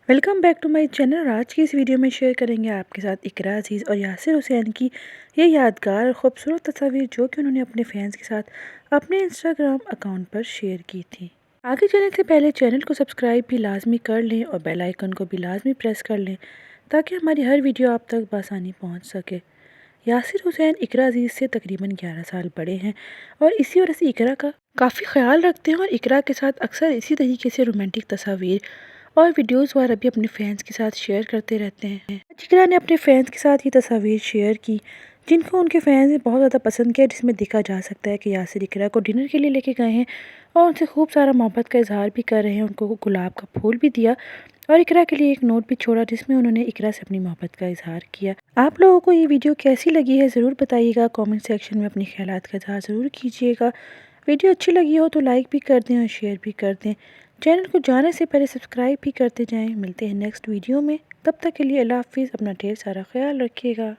Welcome back to my channel. आज की इस वीडियो में शेयर करेंगे आपके साथ इकरा अजीज़ और यासिर हुसैन की ये यादगार और खूबसूरत तस्वीर जो कि उन्होंने अपने फैंस के साथ अपने इंस्टाग्राम अकाउंट पर शेयर की थी। आगे चलने से पहले चैनल को सब्सक्राइब भी लाजमी कर लें और बेल आइकन को भी लाजमी प्रेस कर लें ताकि हमारी हर वीडियो आप तक बआसानी पहुँच सके। यासिर हुसैन इकरा अजीज़ से तकरीबन 11 साल बड़े हैं और इसी वजह से इकरा का काफ़ी ख्याल रखते हैं और इकरा के साथ अक्सर इसी तरीके से रोमांटिक तस्वीर और वीडियोस वगैरह भी अपने फैंस के साथ शेयर करते रहते हैं। इकरा ने अपने फैंस के साथ ये तस्वीर शेयर की जिनको उनके फैंस ने बहुत ज़्यादा पसंद किया, जिसमें देखा जा सकता है कि यासिर इकरा को डिनर के लिए लेके गए हैं और उनसे खूब सारा मोहब्बत का इजहार भी कर रहे हैं। उनको गुलाब का फूल भी दिया और इकरा के लिए एक नोट भी छोड़ा जिसमें उन्होंने इकरा से अपनी मोहब्बत का इजहार किया। आप लोगों को ये वीडियो कैसी लगी है ज़रूर बताइएगा, कमेंट सेक्शन में अपने ख्यालात का इजहार ज़रूर कीजिएगा। वीडियो अच्छी लगी हो तो लाइक भी कर दें और शेयर भी कर दें। चैनल को जाने से पहले सब्सक्राइब भी करते जाएं। मिलते हैं नेक्स्ट वीडियो में, तब तक के लिए अल्लाह हाफिज़। अपना ढेर सारा ख्याल रखिएगा।